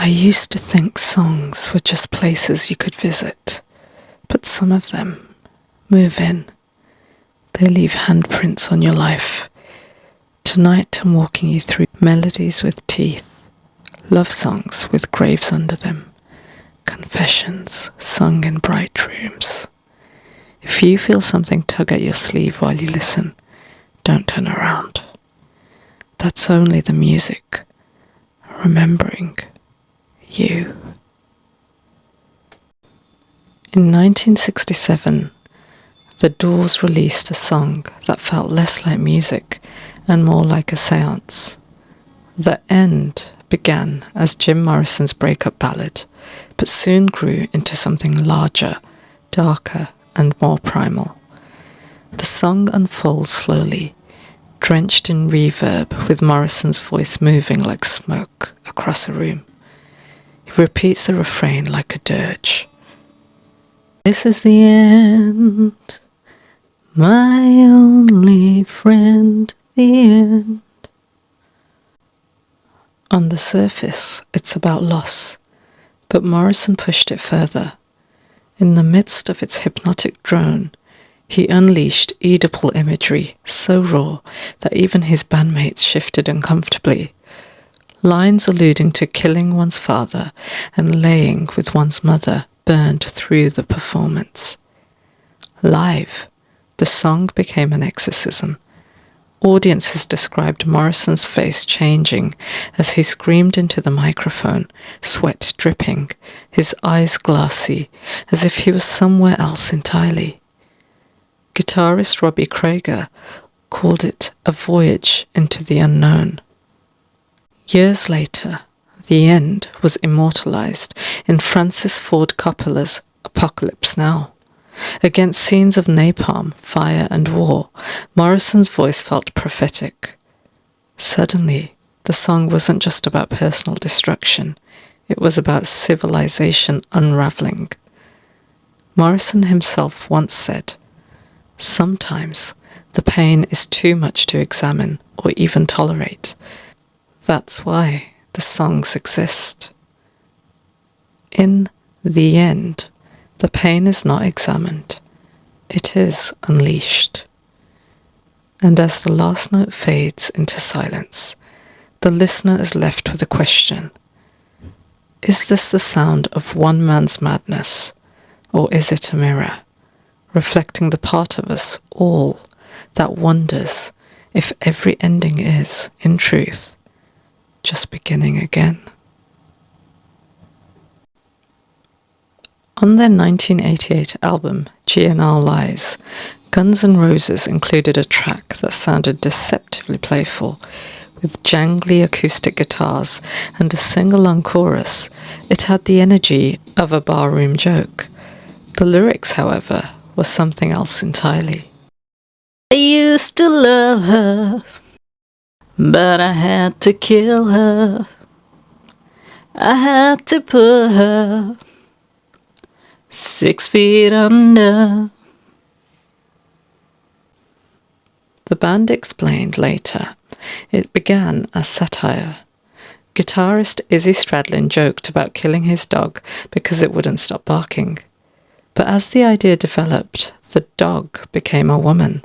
I used to think songs were just places you could visit, but some of them move in. They leave handprints on your life. Tonight I'm walking you through melodies with teeth, love songs with graves under them, confessions sung in bright rooms. If you feel something tug at your sleeve while you listen, don't turn around. That's only the music, remembering you. In 1967, The Doors released a song that felt less like music and more like a seance. The End began as Jim Morrison's breakup ballad, but soon grew into something larger, darker, and more primal. The song unfolds slowly, drenched in reverb with Morrison's voice moving like smoke across a room. He repeats the refrain like a dirge. This is the end, my only friend, the end. On the surface, it's about loss, but Morrison pushed it further. In the midst of its hypnotic drone, he unleashed Oedipal imagery so raw that even his bandmates shifted uncomfortably. Lines alluding to killing one's father and laying with one's mother burned through the performance. Live, the song became an exorcism. Audiences described Morrison's face changing as he screamed into the microphone, sweat dripping, his eyes glassy, as if he was somewhere else entirely. Guitarist Robbie Krieger called it a voyage into the unknown. Years later, The End was immortalized in Francis Ford Coppola's Apocalypse Now. Against scenes of napalm, fire, and war, Morrison's voice felt prophetic. Suddenly, the song wasn't just about personal destruction, it was about civilization unraveling. Morrison himself once said, "Sometimes the pain is too much to examine or even tolerate. That's why the songs exist." In the end, the pain is not examined, it is unleashed. And as the last note fades into silence, the listener is left with a question. Is this the sound of one man's madness, or is it a mirror, reflecting the part of us all that wonders if every ending is, in truth, just beginning again? On their 1988 album, GNR Lies, Guns N' Roses included a track that sounded deceptively playful. With jangly acoustic guitars and a sing-along chorus, it had the energy of a barroom joke. The lyrics, however, were something else entirely. I used to love her, but I had to kill her. I had to put her 6 feet under. The band explained later it began as satire. Guitarist Izzy Stradlin joked about killing his dog because it wouldn't stop barking. But as the idea developed, the dog became a woman,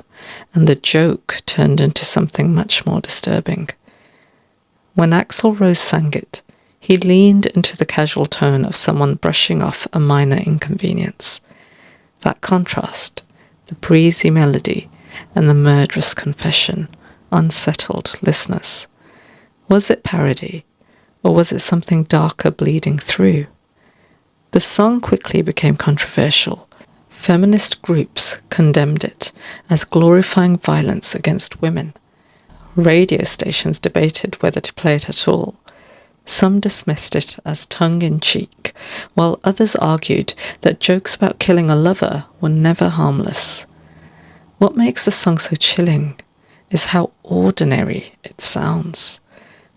and the joke turned into something much more disturbing. When Axl Rose sang it, he leaned into the casual tone of someone brushing off a minor inconvenience. That contrast, the breezy melody, and the murderous confession, unsettled listeners. Was it parody, or was it something darker bleeding through? The song quickly became controversial. Feminist groups condemned it as glorifying violence against women. Radio stations debated whether to play it at all. Some dismissed it as tongue-in-cheek, while others argued that jokes about killing a lover were never harmless. What makes the song so chilling is how ordinary it sounds.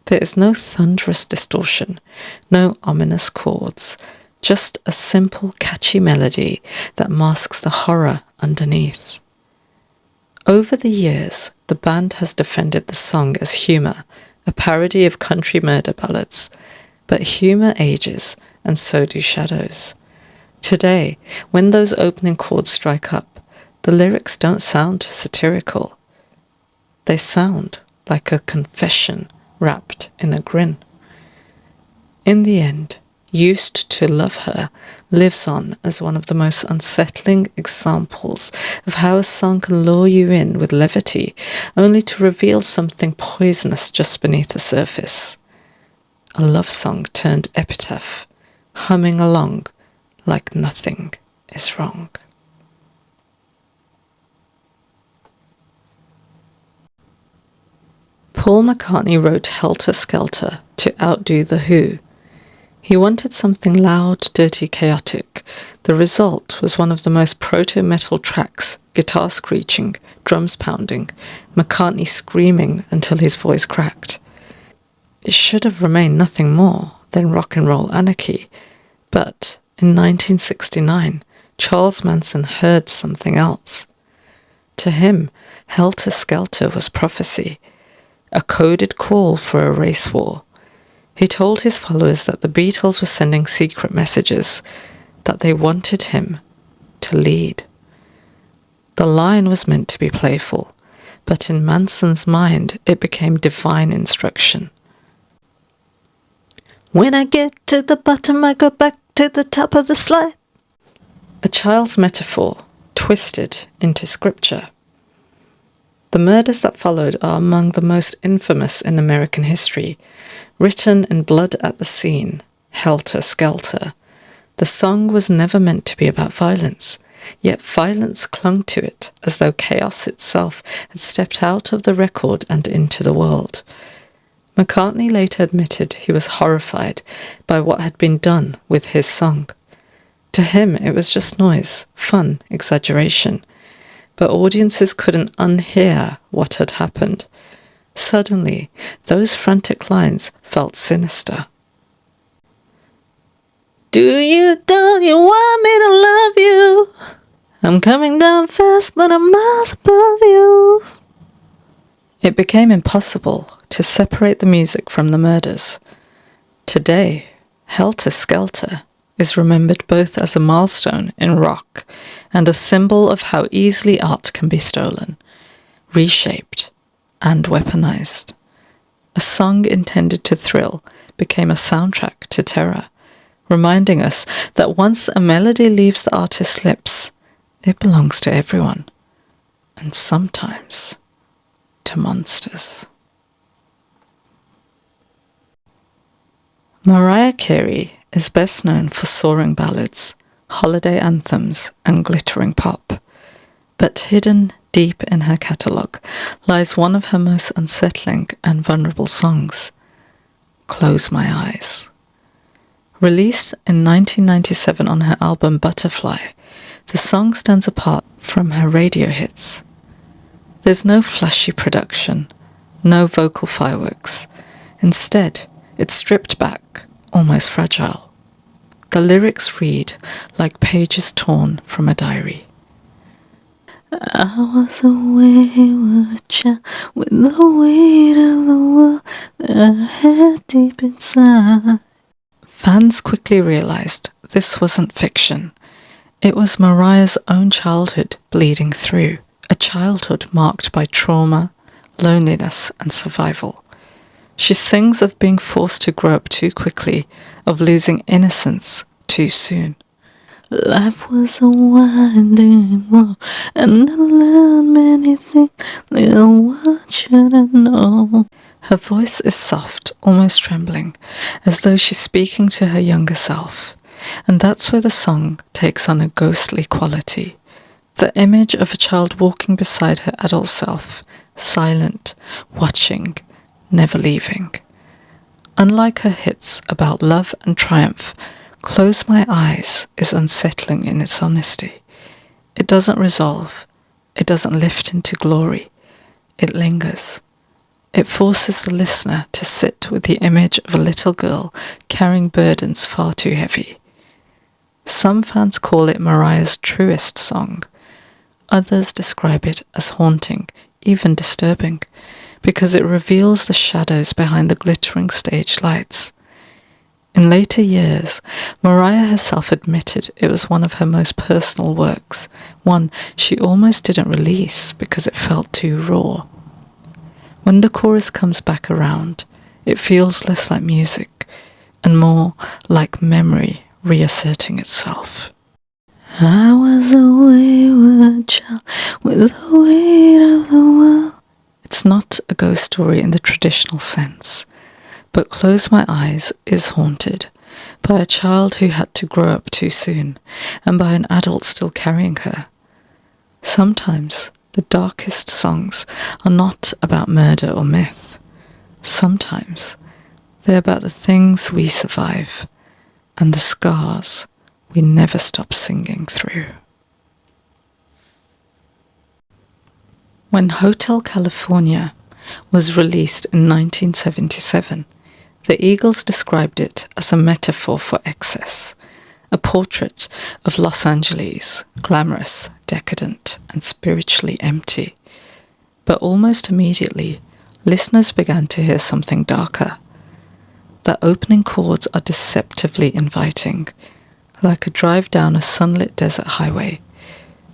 There is no thunderous distortion, no ominous chords, just a simple, catchy melody that masks the horror underneath. Over the years, the band has defended the song as humour, a parody of country murder ballads. But humour ages, and so do shadows. Today, when those opening chords strike up, the lyrics don't sound satirical. They sound like a confession wrapped in a grin. In the end, Used to Love Her lives on as one of the most unsettling examples of how a song can lure you in with levity, only to reveal something poisonous just beneath the surface. A love song turned epitaph, humming along like nothing is wrong. Paul McCartney wrote Helter Skelter to outdo The Who. He wanted something loud, dirty, chaotic. The result was one of the most proto-metal tracks, guitar screeching, drums pounding, McCartney screaming until his voice cracked. It should have remained nothing more than rock and roll anarchy, but in 1969, Charles Manson heard something else. To him, Helter Skelter was prophecy, a coded call for a race war. He told his followers that the Beatles were sending secret messages, that they wanted him to lead. The line was meant to be playful, but in Manson's mind it became divine instruction. When I get to the bottom, I go back to the top of the slide. A child's metaphor twisted into scripture. The murders that followed are among the most infamous in American history. Written in blood at the scene, Helter Skelter. The song was never meant to be about violence, yet violence clung to it as though chaos itself had stepped out of the record and into the world. McCartney later admitted he was horrified by what had been done with his song. To him, it was just noise, fun, exaggeration. But audiences couldn't unhear what had happened. Suddenly, those frantic lines felt sinister. Don't you want me to love you? I'm coming down fast, but I'm miles above you. It became impossible to separate the music from the murders. Today, Helter Skelter is remembered both as a milestone in rock and a symbol of how easily art can be stolen, reshaped, and weaponized. A song intended to thrill became a soundtrack to terror, reminding us that once a melody leaves the artist's lips, it belongs to everyone, and sometimes to monsters. Mariah Carey is best known for soaring ballads, holiday anthems, and glittering pop. But hidden deep in her catalogue lies one of her most unsettling and vulnerable songs, Close My Eyes. Released in 1997 on her album Butterfly, the song stands apart from her radio hits. There's no flashy production, no vocal fireworks. Instead, it's stripped back, almost fragile. The lyrics read like pages torn from a diary. I was a wayward child with the weight of the world that I had deep inside. Fans quickly realised this wasn't fiction. It was Mariah's own childhood bleeding through, a childhood marked by trauma, loneliness and survival. She sings of being forced to grow up too quickly, of losing innocence too soon. Life was a winding road, and I learned many things little one should have known. Her voice is soft, almost trembling, as though she's speaking to her younger self. And that's where the song takes on a ghostly quality. The image of a child walking beside her adult self, silent, watching, never leaving. Unlike her hits about love and triumph, Close My Eyes is unsettling in its honesty. It doesn't resolve. It doesn't lift into glory. It lingers. It forces the listener to sit with the image of a little girl carrying burdens far too heavy. Some fans call it Mariah's truest song. Others describe it as haunting, even disturbing, because it reveals the shadows behind the glittering stage lights. In later years, Mariah herself admitted it was one of her most personal works, one she almost didn't release because it felt too raw. When the chorus comes back around, it feels less like music and more like memory reasserting itself. I was a wayward child with the weight of the world. It's not a ghost story in the traditional sense, but Close My Eyes is haunted by a child who had to grow up too soon and by an adult still carrying her. Sometimes the darkest songs are not about murder or myth. Sometimes they're about the things we survive and the scars we never stop singing through. When Hotel California was released in 1977, the Eagles described it as a metaphor for excess, a portrait of Los Angeles, glamorous, decadent, and spiritually empty. But almost immediately, listeners began to hear something darker. The opening chords are deceptively inviting, like a drive down a sunlit desert highway.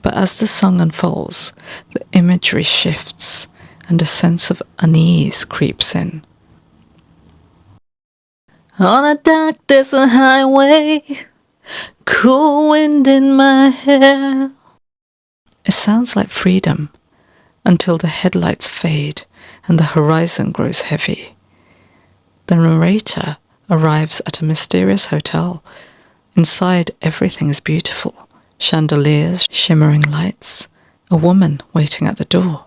But as the song unfolds, the imagery shifts and a sense of unease creeps in. On a dark desert highway, cool wind in my hair. It sounds like freedom until the headlights fade and the horizon grows heavy. The narrator arrives at a mysterious hotel. Inside, everything is beautiful. Chandeliers, shimmering lights, a woman waiting at the door.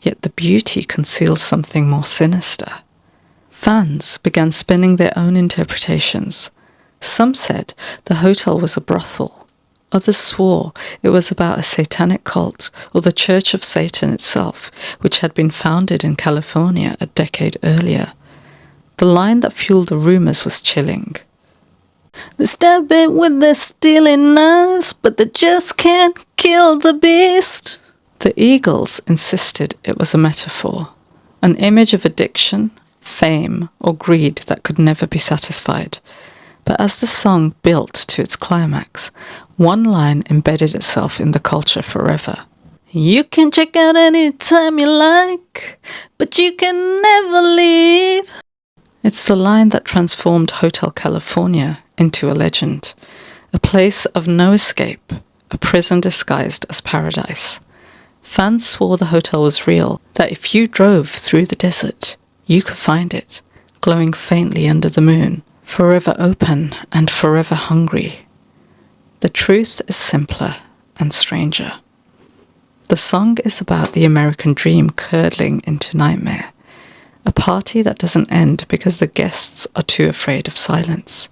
Yet the beauty conceals something more sinister. Fans began spinning their own interpretations. Some said the hotel was a brothel. Others swore it was about a satanic cult or the Church of Satan itself, which had been founded in California a decade earlier. The line that fueled the rumours was chilling. They stab it with their stealing knives, but they just can't kill the beast. The Eagles insisted it was a metaphor, an image of addiction, fame, or greed that could never be satisfied. But as the song built to its climax, one line embedded itself in the culture forever. You can check out any time you like, but you can never leave. It's the line that transformed Hotel California into a legend, a place of no escape, a prison disguised as paradise. Fans swore the hotel was real, that if you drove through the desert, you could find it, glowing faintly under the moon, forever open and forever hungry. The truth is simpler and stranger. The song is about the American dream curdling into nightmare, a party that doesn't end because the guests are too afraid of silence.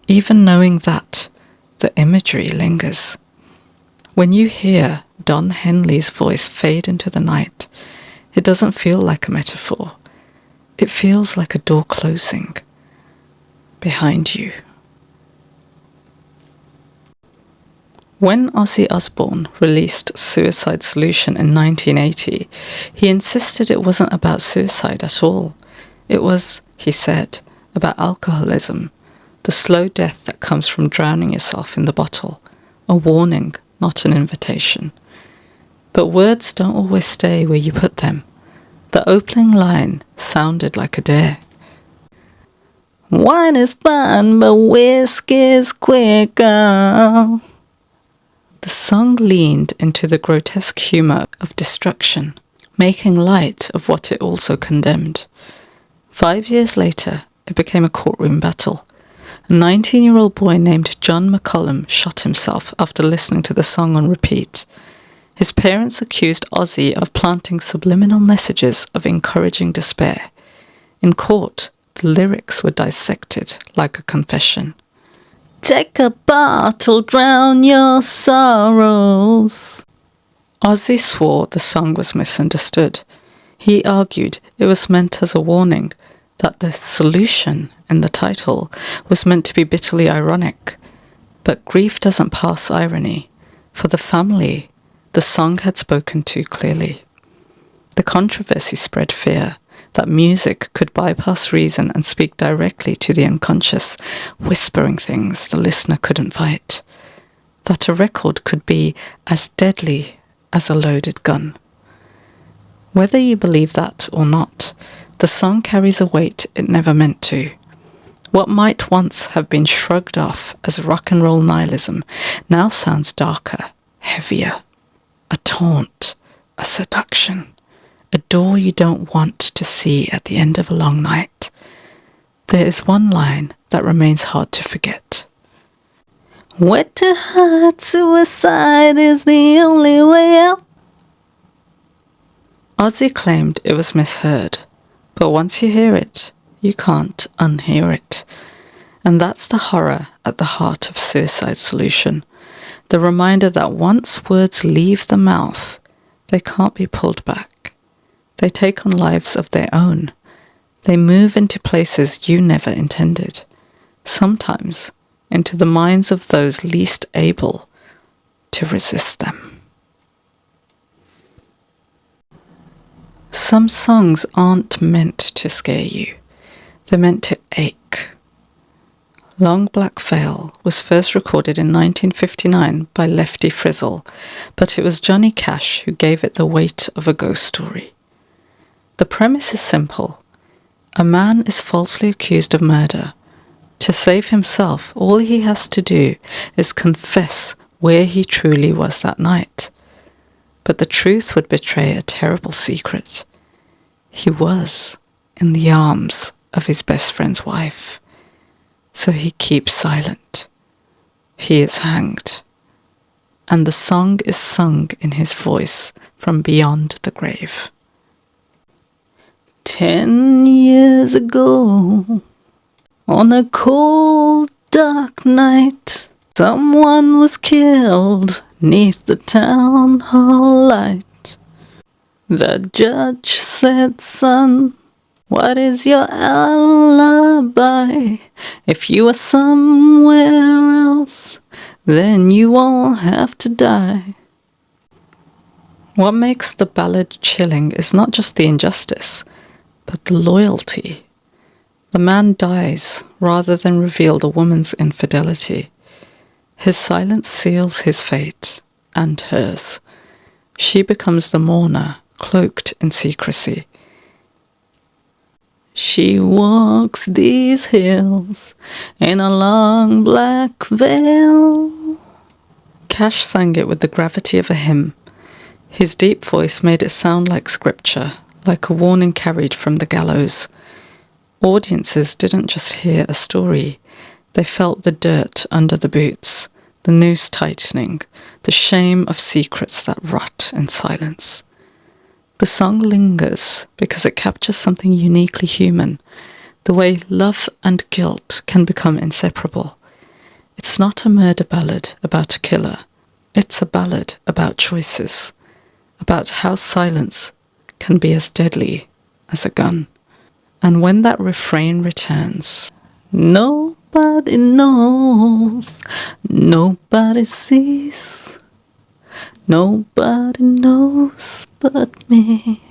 Even knowing that, the imagery lingers. When you hear Don Henley's voice fade into the night, it doesn't feel like a metaphor. It feels like a door closing behind you. When Ozzy Osbourne released Suicide Solution in 1980, he insisted it wasn't about suicide at all. It was, he said, about alcoholism, the slow death that comes from drowning yourself in the bottle, a warning, not an invitation. But words don't always stay where you put them. The opening line sounded like a dare. Wine is fine, but whiskey's quicker. The song leaned into the grotesque humour of destruction, making light of what it also condemned. 5 years later, it became a courtroom battle. A 19-year-old boy named John McCollum shot himself after listening to the song on repeat. His parents accused Ozzy of planting subliminal messages of encouraging despair. In court, the lyrics were dissected like a confession. Take a bottle, drown your sorrows. Ozzy swore the song was misunderstood. He argued it was meant as a warning, that the solution in the title was meant to be bitterly ironic. But grief doesn't pass irony. For the family, the song had spoken too clearly. The controversy spread fear. that music could bypass reason and speak directly to the unconscious, whispering things the listener couldn't fight. That a record could be as deadly as a loaded gun. Whether you believe that or not, the song carries a weight it never meant to. What might once have been shrugged off as rock and roll nihilism now sounds darker, heavier. A taunt, a seduction, a door you don't want to see at the end of a long night. There is one line that remains hard to forget. Where to hide, suicide is the only way out. Ozzy claimed it was misheard, but once you hear it, you can't unhear it. And that's the horror at the heart of Suicide Solution. The reminder that once words leave the mouth, they can't be pulled back. They take on lives of their own. They move into places you never intended. Sometimes into the minds of those least able to resist them. Some songs aren't meant to scare you. They're meant to ache. Long Black Veil was first recorded in 1959 by Lefty Frizzle, but it was Johnny Cash who gave it the weight of a ghost story. The premise is simple. A man is falsely accused of murder. To save himself, all he has to do is confess where he truly was that night. But the truth would betray a terrible secret. He was in the arms of his best friend's wife. So he keeps silent. He is hanged. And the song is sung in his voice from beyond the grave. 10 years ago, on a cold, dark night, someone was killed 'neath the town hall light. The judge said, "Son, what is your alibi? If you are somewhere else, then you won't have to die." What makes the ballad chilling is not just the injustice, but the loyalty. The man dies rather than reveal the woman's infidelity. His silence seals his fate, and hers. She becomes the mourner, cloaked in secrecy. She walks these hills in a long black veil. Cash sang it with the gravity of a hymn. His deep voice made it sound like scripture, like a warning carried from the gallows. Audiences didn't just hear a story, they felt the dirt under the boots, the noose tightening, the shame of secrets that rot in silence. The song lingers because it captures something uniquely human, the way love and guilt can become inseparable. It's not a murder ballad about a killer, it's a ballad about choices, about how silence can be as deadly as a gun. And when that refrain returns, nobody knows, nobody sees, nobody knows but me.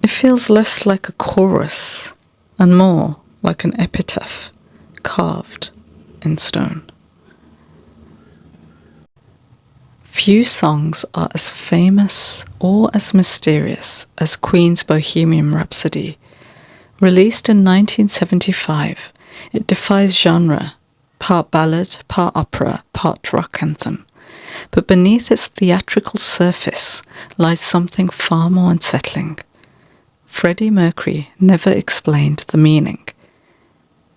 It feels less like a chorus and more like an epitaph carved in stone. Few songs are as famous or as mysterious as Queen's Bohemian Rhapsody. Released in 1975, it defies genre, part ballad, part opera, part rock anthem. But beneath its theatrical surface lies something far more unsettling. Freddie Mercury never explained the meaning.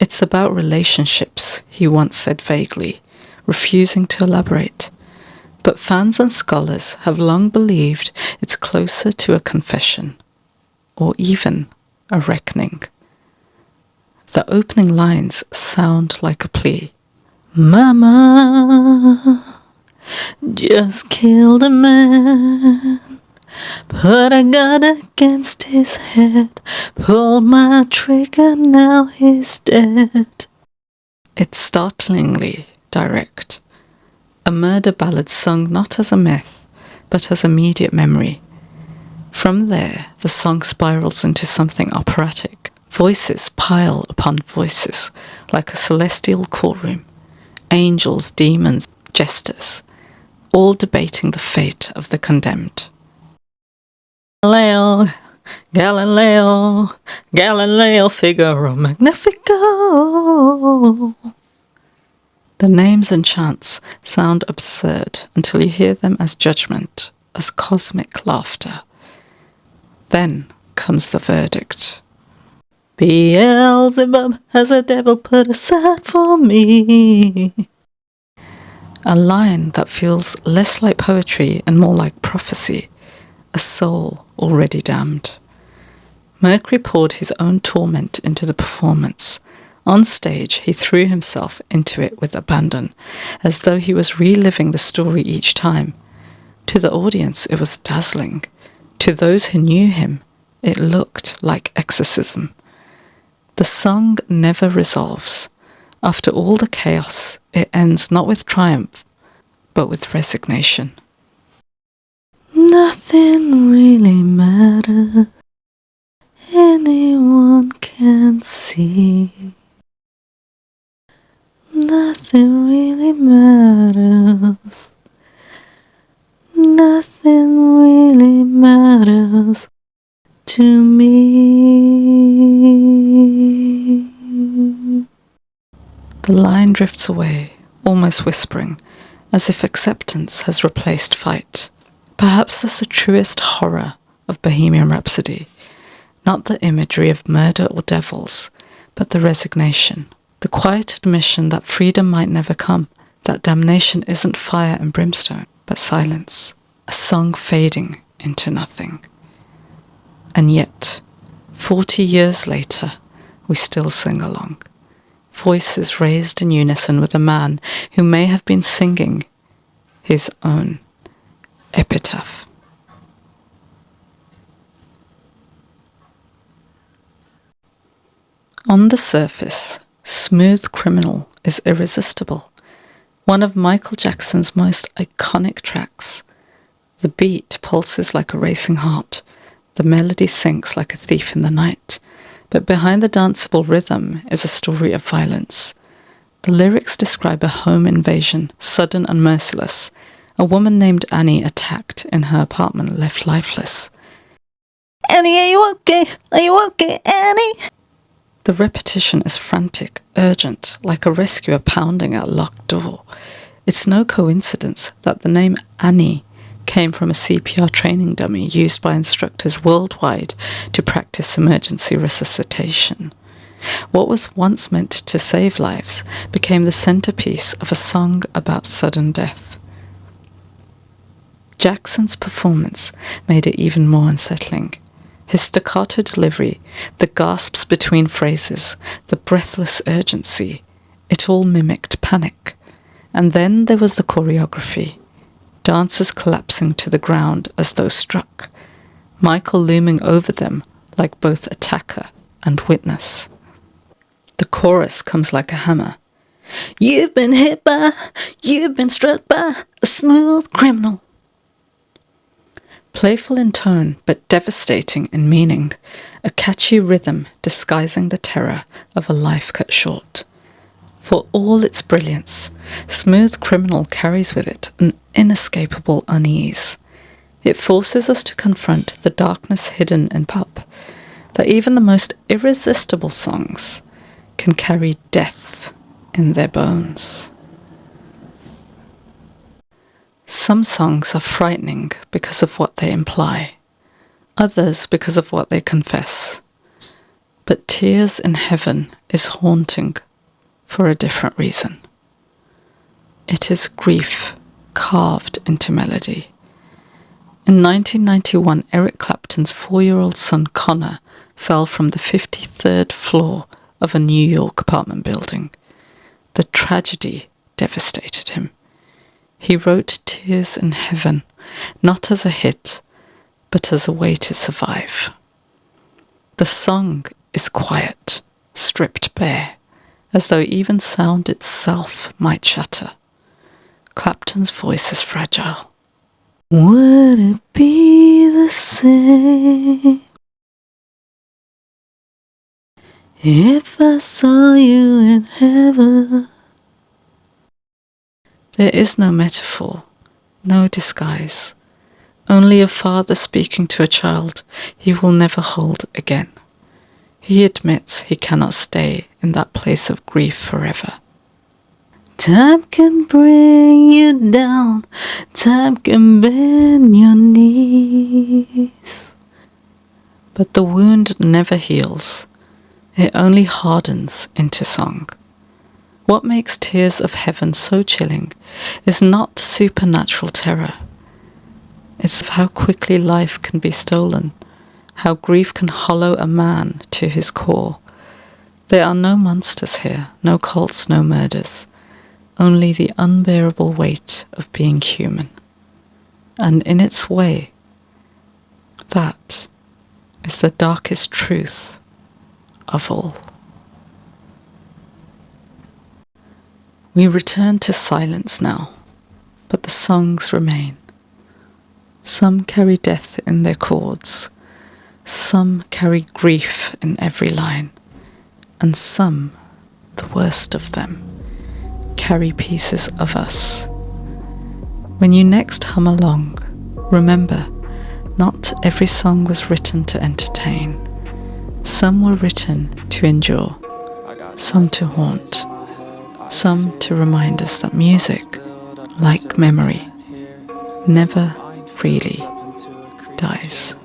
It's about relationships, he once said vaguely, refusing to elaborate. But fans and scholars have long believed it's closer to a confession, or even a reckoning. The opening lines sound like a plea. Mama just killed a man, put a gun against his head, pulled my trigger, now he's dead. It's startlingly direct. A murder ballad sung not as a myth, but as immediate memory. From there, the song spirals into something operatic. Voices pile upon voices, like a celestial courtroom. Angels, demons, jesters, all debating the fate of the condemned. Galileo, Galileo, Galileo Figaro Magnifico. The names and chants sound absurd until you hear them as judgment, as cosmic laughter. Then comes the verdict. Beelzebub has a devil put aside for me. A line that feels less like poetry and more like prophecy, a soul already damned. Mercury poured his own torment into the performance. On stage, he threw himself into it with abandon, as though he was reliving the story each time. To the audience, it was dazzling. To those who knew him, it looked like exorcism. The song never resolves. After all the chaos, it ends not with triumph, but with resignation. Nothing really matters. Anyone can see. Nothing really matters. Nothing really matters to me. The line drifts away, almost whispering, as if acceptance has replaced fight. Perhaps that's the truest horror of Bohemian Rhapsody. Not the imagery of murder or devils, but the resignation. The quiet admission that freedom might never come, that damnation isn't fire and brimstone, but silence. A song fading into nothing. And yet, 40 years later, we still sing along. Voices raised in unison with a man who may have been singing his own epitaph. On the surface, Smooth Criminal is irresistible. One of Michael Jackson's most iconic tracks. The beat pulses like a racing heart. The melody sinks like a thief in the night. But behind the danceable rhythm is a story of violence. The lyrics describe a home invasion, sudden and merciless. A woman named Annie attacked in her apartment, left lifeless. Annie, are you okay? Are you okay, Annie? The repetition is frantic, urgent, like a rescuer pounding at a locked door. It's no coincidence that the name Annie came from a CPR training dummy used by instructors worldwide to practice emergency resuscitation. What was once meant to save lives became the centerpiece of a song about sudden death. Jackson's performance made it even more unsettling. His staccato delivery, the gasps between phrases, the breathless urgency, it all mimicked panic. And then there was the choreography. Dancers collapsing to the ground as though struck. Michael looming over them like both attacker and witness. The chorus comes like a hammer. You've been struck by a smooth criminal. Playful in tone, but devastating in meaning, a catchy rhythm disguising the terror of a life cut short. For all its brilliance, Smooth Criminal carries with it an inescapable unease. It forces us to confront the darkness hidden in pop, that even the most irresistible songs can carry death in their bones. Some songs are frightening because of what they imply, others because of what they confess. But Tears in Heaven is haunting for a different reason. It is grief carved into melody. In 1991, Eric Clapton's 4-year-old son Connor fell from the 53rd floor of a New York apartment building. The tragedy devastated him. He wrote Tears in Heaven, not as a hit, but as a way to survive. The song is quiet, stripped bare, as though even sound itself might shatter. Clapton's voice is fragile. Would it be the same same if I saw you in heaven. There is no metaphor, no disguise, only a father speaking to a child he will never hold again. He admits he cannot stay in that place of grief forever. Time can bring you down, time can bend your knees. But the wound never heals, it only hardens into song. What makes Tears of Heaven so chilling is not supernatural terror. It's how quickly life can be stolen, how grief can hollow a man to his core. There are no monsters here, no cults, no murders, only the unbearable weight of being human. And in its way, that is the darkest truth of all. We return to silence now, but the songs remain. Some carry death in their chords, some carry grief in every line, and some, the worst of them, carry pieces of us. When you next hum along, remember, not every song was written to entertain. Some were written to endure, some to haunt, some to remind us that music, like memory, never really dies.